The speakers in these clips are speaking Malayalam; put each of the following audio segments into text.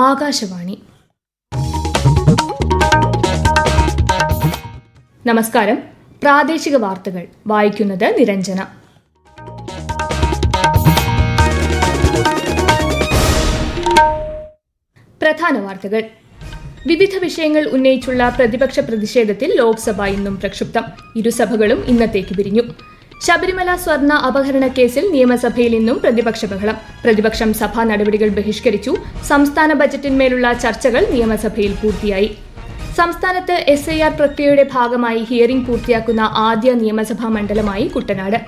ആകാശവാണി. നമസ്കാരം. പ്രാദേശിക വാർത്തകൾ വായിക്കുന്നത് നിരഞ്ജന. പ്രധാന വാർത്തകൾ. വിവിധ വിഷയങ്ങൾ ഉന്നയിച്ചുള്ള പ്രതിപക്ഷ പ്രതിഷേധത്തിൽ ലോക്സഭ ഇന്നും പ്രക്ഷുബ്ധം. ഇരുസഭകളും ഇന്നത്തേക്ക് പിരിഞ്ഞു. ശബരിമല സ്വർണ്ണ അപഹരണ കേസിൽ നിയമസഭയിൽ ഇന്നും പ്രതിപക്ഷ ബഹളം. പ്രതിപക്ഷം സഭാ നടപടികൾ ബഹിഷ്കരിച്ചു. സംസ്ഥാന ബജറ്റിന്മേലുള്ള ചർച്ചകൾ നിയമസഭയിൽ പൂർത്തിയായി. സംസ്ഥാനത്ത് SIR പ്രക്രിയയുടെ ഭാഗമായി ഹിയറിംഗ് പൂർത്തിയാക്കുന്ന ആദ്യ നിയമസഭാ മണ്ഡലമായി കുട്ടനാട്.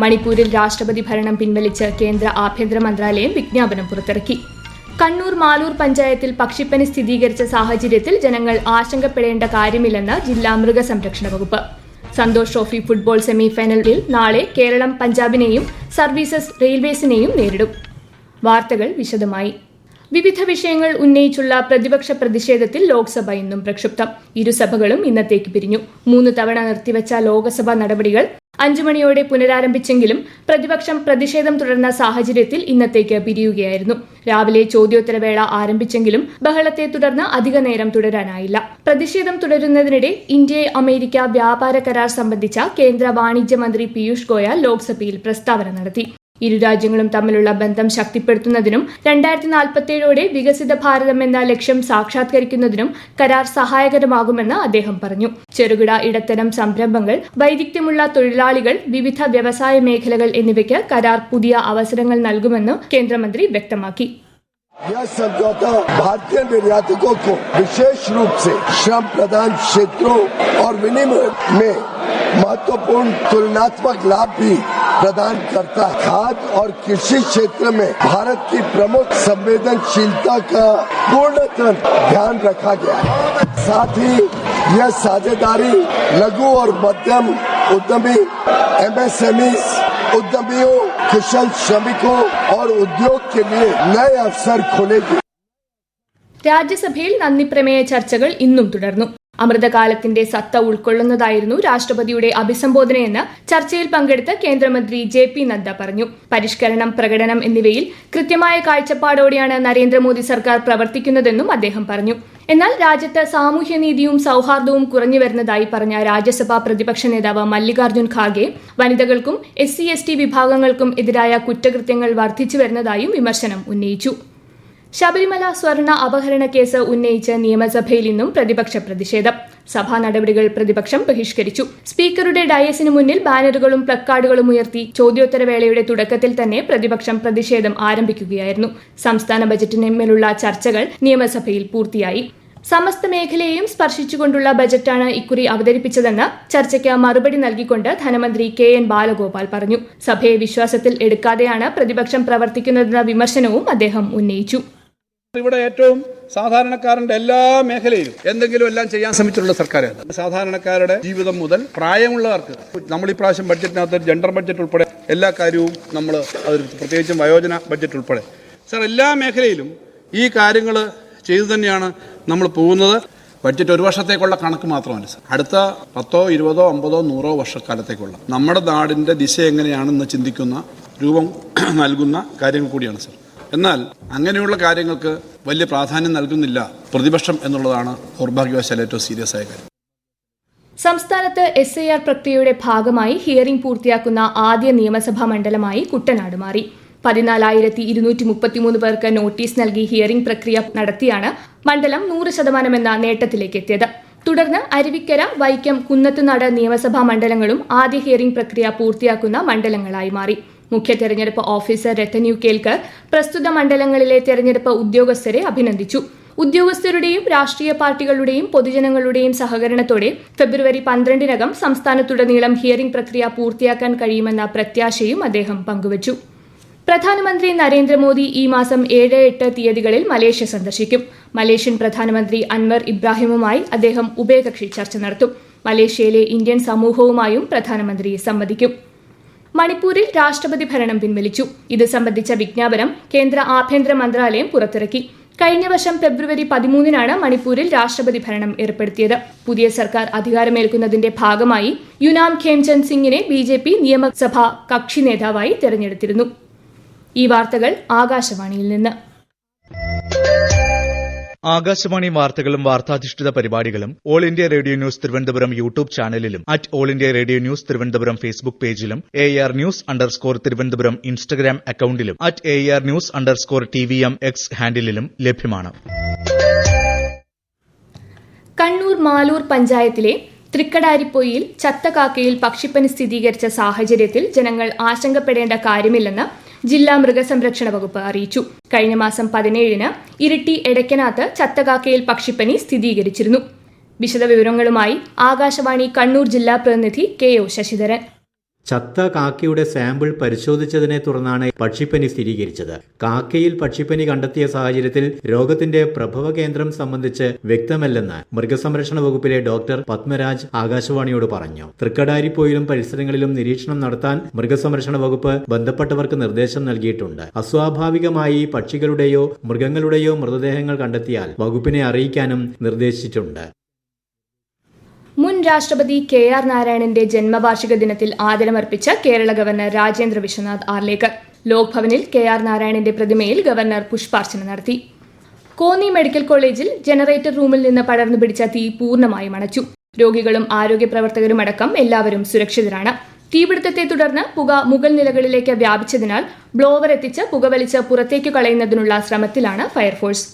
മണിപ്പൂരിൽ രാഷ്ട്രപതി ഭരണം പിൻവലിച്ച് കേന്ദ്ര ആഭ്യന്തര മന്ത്രാലയം വിജ്ഞാപനം പുറത്തിറക്കി. കണ്ണൂർ മാലൂർ പഞ്ചായത്തിൽ പക്ഷിപ്പനി സ്ഥിരീകരിച്ച സാഹചര്യത്തിൽ ജനങ്ങൾ ആശങ്കപ്പെടേണ്ട കാര്യമില്ലെന്ന് ജില്ലാ മൃഗസംരക്ഷണ വകുപ്പ്. സന്തോഷ് ട്രോഫി ഫുട്ബോൾ സെമിഫൈനലിൽ നാളെ കേരളം പഞ്ചാബിനെയും സർവീസസ് റെയിൽവേസിനെയും നേരിടും. വാർത്തകൾ വിശദമായി. വിവിധ വിഷയങ്ങൾ ഉന്നയിച്ചുള്ള പ്രതിപക്ഷ പ്രതിഷേധത്തിൽ ലോക്സഭ ഇന്നും പ്രക്ഷുബ്ധം. ഇരുസഭകളും ഇന്നത്തേക്ക് പിരിഞ്ഞു. 3 തവണ നിർത്തിവച്ച ലോക്സഭാ നടപടികൾ 5 മണിയോടെ പുനരാരംഭിച്ചെങ്കിലും പ്രതിപക്ഷം പ്രതിഷേധം തുടർന്ന സാഹചര്യത്തിൽ ഇന്നത്തേക്ക് പിരിയുകയായിരുന്നു. രാവിലെ ചോദ്യോത്തരവേള ആരംഭിച്ചെങ്കിലും ബഹളത്തെ തുടർന്ന് അധിക നേരം തുടരാനായില്ല. പ്രതിഷേധം തുടരുന്നതിനിടെ ഇന്ത്യ-അമേരിക്ക വ്യാപാര കരാർ സംബന്ധിച്ച കേന്ദ്ര വാണിജ്യ മന്ത്രി പീയൂഷ് ഗോയൽ ലോക്സഭയിൽ പ്രസ്താവന നടത്തി. ഇരു രാജ്യങ്ങളും തമ്മിലുള്ള ബന്ധം ശക്തിപ്പെടുത്തുന്നതിനും 2047ഓടെ വികസിത ഭാരതം എന്ന ലക്ഷ്യം സാക്ഷാത്കരിക്കുന്നതിനും കരാർ സഹായകരമാകുമെന്ന് അദ്ദേഹം പറഞ്ഞു. ചെറുകിട ഇടത്തരം സംരംഭങ്ങൾ, വൈദഗ്ധ്യമുള്ള തൊഴിലാളികൾ, വിവിധ വ്യവസായ മേഖലകൾ എന്നിവയ്ക്ക് കരാർ പുതിയ അവസരങ്ങൾ നൽകുമെന്ന് കേന്ദ്രമന്ത്രി വ്യക്തമാക്കി. यह समझौता भारतीय निर्यातकों को विशेष रूप से श्रम प्रधान क्षेत्रों और विनिमय में महत्वपूर्ण तुलनात्मक लाभ भी प्रदान करता है. खाद्य और कृषि क्षेत्र में भारत की प्रमुख संवेदनशीलता का पूर्णतः ध्यान रखा गया है. साथ ही यह साझेदारी लघु और मध्यम उद्यमी, MSMEs, उद्यमियों, कुशल श्रमिकों और उद्योग के लिए नए अवसर खोलेगी. രാജ്യസഭയിൽ നന്ദിപ്രമേയ ചർച്ചകൾ ഇന്നും തുടർന്നു. അമൃതകാലത്തിന്റെ സത്ത ഉൾക്കൊള്ളുന്നതായിരുന്നു രാഷ്ട്രപതിയുടെ അഭിസംബോധനയെന്ന് ചർച്ചയിൽ പങ്കെടുത്ത കേന്ദ്രമന്ത്രി JP നദ്ദ പറഞ്ഞു. പരിഷ്കരണം, പ്രകടനം എന്നിവയിൽ കൃത്യമായ കാഴ്ചപ്പാടോടെയാണ് നരേന്ദ്രമോദി സർക്കാർ പ്രവർത്തിക്കുന്നതെന്നും അദ്ദേഹം പറഞ്ഞു. എന്നാൽ രാജ്യത്ത് സാമൂഹ്യനീതിയും സൌഹാർദ്ദവും കുറഞ്ഞു വരുന്നതായി പറഞ്ഞ രാജ്യസഭാ പ്രതിപക്ഷ നേതാവ് മല്ലികാർജ്ജുൻ ഖാർഗെ SC/ST വിഭാഗങ്ങൾക്കും എതിരായ കുറ്റകൃത്യങ്ങൾ വർദ്ധിച്ചു വരുന്നതായും വിമർശനം ഉന്നയിച്ചു. ശബരിമല സ്വർണ്ണ അപഹരണ കേസ് ഉന്നയിച്ച് നിയമസഭയിൽ ഇന്നും പ്രതിപക്ഷ പ്രതിഷേധം. സഭാ നടപടികൾ പ്രതിപക്ഷം ബഹിഷ്കരിച്ചു. സ്പീക്കറുടെ ഡയസിന് മുന്നിൽ ബാനറുകളും പ്ലക്കാർഡുകളും ഉയർത്തി ചോദ്യോത്തരവേളയുടെ തുടക്കത്തിൽ തന്നെ പ്രതിപക്ഷം പ്രതിഷേധം ആരംഭിക്കുകയായിരുന്നു. സംസ്ഥാന ബജറ്റിന്മേലുള്ള ചർച്ചകൾ നിയമസഭയിൽ പൂർത്തിയായി. സമസ്ത മേഖലയെയും സ്പർശിച്ചുകൊണ്ടുള്ള ബജറ്റാണ് ഇക്കുറി അവതരിപ്പിച്ചതെന്ന് ചർച്ചയ്ക്ക് മറുപടി നൽകിക്കൊണ്ട് ധനമന്ത്രി KN ബാലഗോപാൽ പറഞ്ഞു. സഭയെ വിശ്വാസത്തിൽ എടുക്കാതെയാണ് പ്രതിപക്ഷം പ്രവർത്തിക്കുന്നതെന്ന വിമർശനവും അദ്ദേഹം ഉന്നയിച്ചു. ഇവിടെ ഏറ്റവും സാധാരണക്കാരന്റെ എല്ലാ മേഖലയിലും എന്തെങ്കിലും എല്ലാം ചെയ്യാൻ ശ്രമിച്ചിട്ടുള്ള സർക്കാരാണ്. സാധാരണക്കാരുടെ ജീവിതം മുതൽ പ്രായമുള്ളവർക്ക് നമ്മൾ ഈ പ്രാവശ്യം ബഡ്ജറ്റിനകത്ത് ജെൻഡർ ബഡ്ജറ്റ് ഉൾപ്പെടെ എല്ലാ കാര്യവും നമ്മൾ അവതരിപ്പിച്ചു. പ്രത്യേകിച്ചും വയോജന ബഡ്ജറ്റ് ഉൾപ്പെടെ സാർ എല്ലാ മേഖലയിലും ഈ കാര്യങ്ങൾ ചെയ്തു തന്നെയാണ് നമ്മൾ പോകുന്നത്. ബഡ്ജറ്റ് ഒരു വർഷത്തേക്കുള്ള കണക്ക് മാത്രമല്ല സാർ, അടുത്ത 10, 20, 50, 100 വർഷക്കാലത്തേക്കുള്ള നമ്മുടെ നാടിൻ്റെ ദിശ എങ്ങനെയാണെന്ന് ചിന്തിക്കുന്ന രൂപം നൽകുന്ന കാര്യങ്ങൾ കൂടിയാണ് സാർ. എന്നാൽ അങ്ങനെയുള്ള കാര്യങ്ങൾക്ക് വലിയ പ്രാധാന്യം നൽകുന്നില്ല പ്രതിപക്ഷം എന്നുള്ളതാണ് ദൗർഭാഗ്യവശാൽ ഏറ്റവും സീരിയസ് ആയ കാര്യം. സംസ്ഥാനത്ത് SIR പ്രക്രിയയുടെ ഭാഗമായി ഹിയറിംഗ് പൂർത്തിയാക്കുന്ന ആദ്യ നിയമസഭാ മണ്ഡലമായി കുട്ടനാട് മാറി. 14,233 പേർക്ക് നോട്ടീസ് നൽകി ഹിയറിംഗ് പ്രക്രിയ നടത്തിയാണ് മണ്ഡലം 100% എന്ന നേട്ടത്തിലേക്ക് എത്തിയത്. തുടർന്ന് അരുവിക്കര, വൈക്കം, കുന്നത്തുനാട് നിയമസഭാ മണ്ഡലങ്ങളും ആദ്യ ഹിയറിംഗ് പ്രക്രിയ പൂർത്തിയാക്കുന്ന മണ്ഡലങ്ങളായി മാറി. മുഖ്യ തെരഞ്ഞെടുപ്പ് ഓഫീസർ രത്തൻ യു കേൽക്കർ പ്രസ്തുത മണ്ഡലങ്ങളിലെ തെരഞ്ഞെടുപ്പ് ഉദ്യോഗസ്ഥരെ അഭിനന്ദിച്ചു. ഉദ്യോഗസ്ഥരുടെയും രാഷ്ട്രീയ പാർട്ടികളുടെയും പൊതുജനങ്ങളുടെയും സഹകരണത്തോടെ ഫെബ്രുവരി 12-നകം സംസ്ഥാനത്തുടനീളം ഹിയറിംഗ് പ്രക്രിയ പൂർത്തിയാക്കാൻ കഴിയുമെന്ന പ്രത്യാശയും അദ്ദേഹം പങ്കുവച്ചു. പ്രധാനമന്ത്രി നരേന്ദ്രമോദി ഈ മാസം 7, 8 തീയതികളിൽ മലേഷ്യ സന്ദർശിക്കും. മലേഷ്യൻ പ്രധാനമന്ത്രി അൻവർ ഇബ്രാഹിമുമായി അദ്ദേഹം ഉഭയകക്ഷി ചർച്ച നടത്തും. മലേഷ്യയിലെ ഇന്ത്യൻ സമൂഹവുമായും പ്രധാനമന്ത്രി സംവദിക്കും. മണിപ്പൂരിൽ രാഷ്ട്രപതി ഭരണം പിൻവലിച്ചു. ഇത് സംബന്ധിച്ച വിജ്ഞാപനം കേന്ദ്ര ആഭ്യന്തര മന്ത്രാലയം പുറത്തിറക്കി. കഴിഞ്ഞ വർഷം ഫെബ്രുവരി 13-നാണ് മണിപ്പൂരിൽ രാഷ്ട്രപതി ഭരണം ഏർപ്പെടുത്തിയത്. പുതിയ സർക്കാർ അധികാരമേൽക്കുന്നതിന്റെ ഭാഗമായി യുനാം ഖേംചന്ദ് സിംഗിനെ BJP നിയമസഭാ കക്ഷി നേതാവായി തെരഞ്ഞെടുത്തിരുന്നു. ഈ വാർത്തകൾ ആകാശവാണിയിൽ നിന്ന്. ആകാശവാണി വാർത്തകളും വാർത്താധിഷ്ഠിത പരിപാടികളും all India radio news Thiruvananthapuram YouTube ചാനലിലും all India radio news Thiruvananthapuram Facebook പേജിലും AR News_ തിരുവനന്തപുരം ഇൻസ്റ്റഗ്രാം അക്കൌണ്ടിലും AR News_TVM X ഹാൻഡിലും ലഭ്യമാണ്. കണ്ണൂർ മാലൂർ പഞ്ചായത്തിലെ തൃക്കടാരിപ്പൊയിൽ ചത്ത കാക്കയിൽ പക്ഷിപ്പനി സ്ഥിരീകരിച്ച സാഹചര്യത്തിൽ ജനങ്ങൾ ആശങ്കപ്പെടേണ്ട കാര്യമില്ലെന്ന് ജില്ലാ മൃഗസംരക്ഷണ വകുപ്പ് അറിയിച്ചു. കഴിഞ്ഞ മാസം 17-ന് ഇരിട്ടി എടക്കനാത്ത് ചത്തകാക്കയിൽ പക്ഷിപ്പനി സ്ഥിരീകരിച്ചിരുന്നു. വിശദവിവരങ്ങളുമായി ആകാശവാണി കണ്ണൂർ ജില്ലാ പ്രതിനിധി KO ശശിധരൻ. ചത്ത കാക്കയുടെ സാമ്പിൾ പരിശോധിച്ചതിനെ തുടർന്നാണ് പക്ഷിപ്പനി സ്ഥിരീകരിച്ചത്. കാക്കയിൽ പക്ഷിപ്പനി കണ്ടെത്തിയ സാഹചര്യത്തിൽ രോഗത്തിന്റെ പ്രഭവ കേന്ദ്രം സംബന്ധിച്ച് വ്യക്തമല്ലെന്ന് മൃഗസംരക്ഷണ വകുപ്പിലെ ഡോക്ടർ പത്മരാജ് ആകാശവാണിയോട് പറഞ്ഞു. തൃക്കടാരിപ്പൊയിലും പരിസരങ്ങളിലും നിരീക്ഷണം നടത്താൻ മൃഗസംരക്ഷണ വകുപ്പ് ബന്ധപ്പെട്ടവർക്ക് നിർദ്ദേശം നൽകിയിട്ടുണ്ട്. അസ്വാഭാവികമായി പക്ഷികളുടെയോ മൃഗങ്ങളുടെയോ മൃതദേഹങ്ങൾ കണ്ടെത്തിയാൽ വകുപ്പിനെ അറിയിക്കാനും നിർദ്ദേശിച്ചിട്ടുണ്ട്. മുൻ രാഷ്ട്രപതി KR നാരായണന്റെ ജന്മവാർഷിക ദിനത്തിൽ ആദരമർപ്പിച്ച കേരള ഗവർണർ രാജേന്ദ്ര വിശ്വനാഥ് ആർലേക്കർ. ലോക്ഭവനിൽ KR നാരായണന്റെ പ്രതിമയിൽ ഗവർണർ പുഷ്പാർച്ചന നടത്തി. കോന്നി മെഡിക്കൽ കോളേജിൽ ജനറേറ്റർ റൂമിൽ നിന്ന് പടർന്നു പിടിച്ച തീ പൂർണ്ണമായും അണച്ചു. രോഗികളും ആരോഗ്യ പ്രവർത്തകരും അടക്കം എല്ലാവരും സുരക്ഷിതരാണ്. തീപിടുത്തത്തെ തുടർന്ന് പുക മുകൾ നിലകളിലേക്ക് വ്യാപിച്ചതിനാൽ ബ്ലോവർ എത്തിച്ച് പുകവലിച്ച് പുറത്തേക്ക് കളയുന്നതിനുള്ള ശ്രമത്തിലാണ് ഫയർഫോഴ്സ്.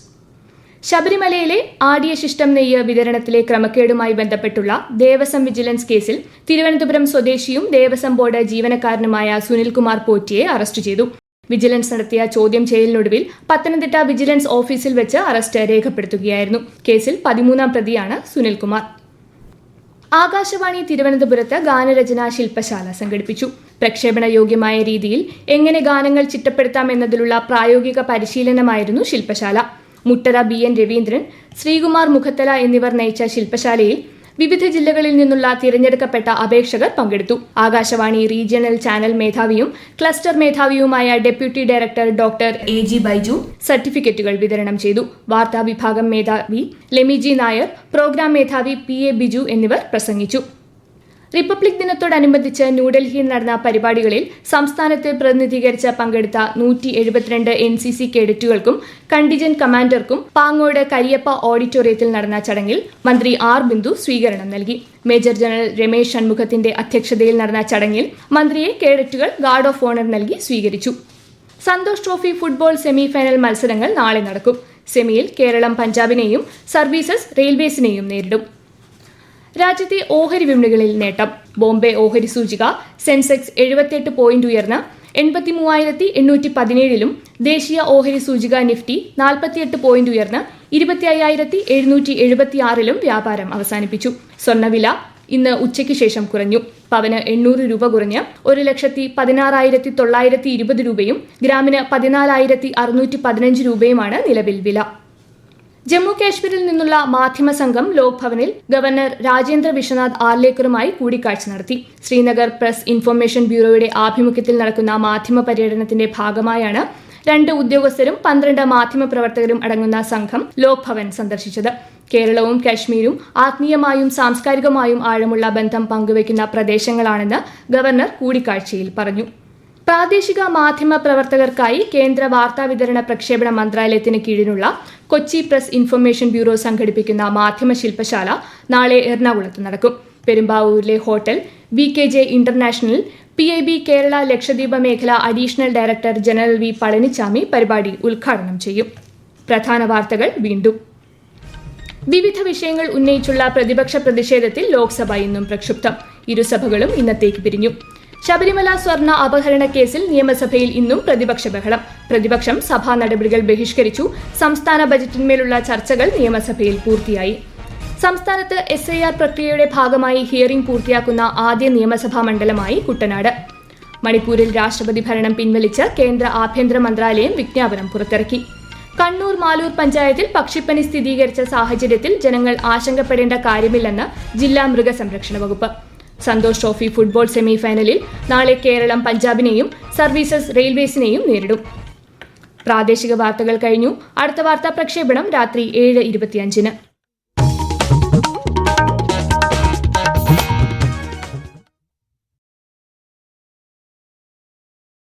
ശബരിമലയിലെ ആടിയ ശിഷ്ടം നെയ്യ് വിതരണത്തിലെ ക്രമക്കേടുമായി ബന്ധപ്പെട്ടുള്ള ദേവസ്വം വിജിലൻസ് കേസിൽ തിരുവനന്തപുരം സ്വദേശിയും ദേവസ്വം ബോർഡ് ജീവനക്കാരനുമായ സുനിൽകുമാർ പോറ്റിയെ അറസ്റ്റ് ചെയ്തു. വിജിലൻസ് നടത്തിയ ചോദ്യം ചെയ്യലിനൊടുവിൽ പത്തനംതിട്ട വിജിലൻസ് ഓഫീസിൽ വെച്ച് അറസ്റ്റ് രേഖപ്പെടുത്തുകയായിരുന്നു. കേസിൽ 13-ാം പ്രതിയാണ് സുനിൽകുമാർ. ആകാശവാണി തിരുവനന്തപുരത്ത് ഗാനരചനാ ശില്പശാല സംഘടിപ്പിച്ചു. പ്രക്ഷേപണ യോഗ്യമായ രീതിയിൽ എങ്ങനെ ഗാനങ്ങൾ ചിട്ടപ്പെടുത്താം എന്നതിലുള്ള പ്രായോഗിക പരിശീലനമായിരുന്നു ശില്പശാല. മുട്ടറ BN രവീന്ദ്രൻ, ശ്രീകുമാർ മുഖത്തല എന്നിവർ നയിച്ച ശില്പശാലയിൽ വിവിധ ജില്ലകളിൽ നിന്നുള്ള തിരഞ്ഞെടുക്കപ്പെട്ട അപേക്ഷകർ പങ്കെടുത്തു. ആകാശവാണി റീജിയണൽ ചാനൽ മേധാവിയും ക്ലസ്റ്റർ മേധാവിയുമായ deputy director doctor AG Baiju സർട്ടിഫിക്കറ്റുകൾ വിതരണം ചെയ്തു. വാർത്താ വിഭാഗം മേധാവി ലെമിജി നായർ, പ്രോഗ്രാം മേധാവി PA ബിജു എന്നിവർ പ്രസംഗിച്ചു. റിപ്പബ്ലിക് ദിനത്തോടനുബന്ധിച്ച് ന്യൂഡൽഹിയിൽ നടന്ന പരിപാടികളിൽ സംസ്ഥാനത്തെ പ്രതിനിധീകരിച്ച് പങ്കെടുത്ത 172 NCC കേഡറ്റുകൾക്കും കണ്ടിജന്റ് കമാൻഡർക്കും പാങ്ങോട് കരിയപ്പ ഓഡിറ്റോറിയത്തിൽ നടന്ന ചടങ്ങിൽ മന്ത്രി R ബിന്ദു സ്വീകരണം നൽകി. മേജർ ജനറൽ രമേശ് ഷൺമുഖത്തിന്റെ അധ്യക്ഷതയിൽ നടന്ന ചടങ്ങിൽ മന്ത്രിയെ കേഡറ്റുകൾ ഗാർഡ് ഓഫ് ഓണർ നൽകി സ്വീകരിച്ചു. സന്തോഷ് ട്രോഫി ഫുട്ബോൾ സെമിഫൈനൽ മത്സരങ്ങൾ നാളെ നടക്കും. സെമിയിൽ കേരളം പഞ്ചാബിനെയും സർവീസസ് റെയിൽവേസിനെയും നേരിടും. രാജ്യത്തെ ഓഹരി വിപണികളിൽ നേട്ടം. ബോംബെ ഓഹരി സൂചിക സെൻസെക്സ് 78 പോയിന്റ് ഉയർന്ന് 83,817-ലും ദേശീയ ഓഹരി സൂചിക നിഫ്റ്റി 48 പോയിന്റ് ഉയർന്ന് 25,776-ലും വ്യാപാരം അവസാനിപ്പിച്ചു. സ്വർണ്ണവില ഇന്ന് ഉച്ചയ്ക്ക് ശേഷം കുറഞ്ഞു. പവന് 800 രൂപ കുറഞ്ഞ് 1,16,920 രൂപയും ഗ്രാമിന് 14,615 രൂപയുമാണ് നിലവിൽ വില. ജമ്മു കാശ്മീരിൽ നിന്നുള്ള മാധ്യമ സംഘം ലോക്ഭവനിൽ ഗവർണർ രാജേന്ദ്ര വിശ്വനാഥ് ആർലേക്കറുമായി കൂടിക്കാഴ്ച നടത്തി. ശ്രീനഗർ പ്രസ് ഇൻഫർമേഷൻ ബ്യൂറോയുടെ ആഭിമുഖ്യത്തിൽ നടക്കുന്ന മാധ്യമ പര്യടനത്തിന്റെ ഭാഗമായാണ് 2 ഉദ്യോഗസ്ഥരും 12 മാധ്യമപ്രവർത്തകരും അടങ്ങുന്ന സംഘം ലോക്ഭവൻ സന്ദർശിച്ചത്. കേരളവും കാശ്മീരും ആത്മീയമായും സാംസ്കാരികമായും ആഴമുള്ള ബന്ധം പങ്കുവയ്ക്കുന്ന പ്രദേശങ്ങളാണെന്ന് ഗവർണർ കൂടിക്കാഴ്ചയിൽ പറഞ്ഞു. പ്രാദേശിക മാധ്യമ പ്രവർത്തകർക്കായി കേന്ദ്ര വാർത്താവിതരണ പ്രക്ഷേപണ മന്ത്രാലയത്തിന് കീഴിലുള്ള കൊച്ചി പ്രസ് ഇൻഫർമേഷൻ ബ്യൂറോ സംഘടിപ്പിക്കുന്ന മാധ്യമ ശില്പശാല നാളെ എറണാകുളത്ത് നടക്കും. പെരുമ്പാവൂരിലെ hotel BKJ international PIB Kerala Lakshadweep മേഖല additional director general V Palanichami പരിപാടി ഉദ്ഘാടനം ചെയ്യും. പ്രധാന വാർത്തകൾ വീണ്ടും. വിവിധ വിഷയങ്ങൾ ഉന്നയിച്ചുള്ള പ്രതിപക്ഷ പ്രതിഷേധത്തിൽ ലോക്സഭ ഇന്നും പ്രക്ഷുബ്ധം. ഇരുസഭകളും ഇന്നത്തേക്ക് പിരിഞ്ഞു. ശബരിമല സ്വർണ്ണ അപഹരണ കേസിൽ നിയമസഭയിൽ ഇന്നും പ്രതിപക്ഷ ബഹളം. പ്രതിപക്ഷം സഭാ നടപടികൾ ബഹിഷ്കരിച്ചു. സംസ്ഥാന ബജറ്റിന്മേലുള്ള ചർച്ചകൾ നിയമസഭയിൽ പൂർത്തിയായി. സംസ്ഥാനത്ത് SIR പ്രക്രിയയുടെ ഭാഗമായി ഹിയറിംഗ് പൂർത്തിയാക്കുന്ന ആദ്യ നിയമസഭാ മണ്ഡലമായി കുട്ടനാട്. മണിപ്പൂരിൽ രാഷ്ട്രപതി ഭരണം പിൻവലിച്ച് കേന്ദ്ര ആഭ്യന്തര മന്ത്രാലയം വിജ്ഞാപനം പുറത്തിറക്കി. കണ്ണൂർ മാലൂർ പഞ്ചായത്തിൽ പക്ഷിപ്പനി സ്ഥിരീകരിച്ച സാഹചര്യത്തിൽ ജനങ്ങൾ ആശങ്കപ്പെടേണ്ട കാര്യമില്ലെന്ന് ജില്ലാ മൃഗസംരക്ഷണ വകുപ്പ്. സന്തോഷ് ട്രോഫി ഫുട്ബോൾ സെമിഫൈനലിൽ നാളെ കേരളം പഞ്ചാബിനെയും സർവീസസ് റെയിൽവേസിനെയും നേരിടും. പ്രാദേശിക വാർത്തകൾ കഴിഞ്ഞു. അടുത്ത വാർത്താ പ്രക്ഷേപണം രാത്രി 7:25-ന്.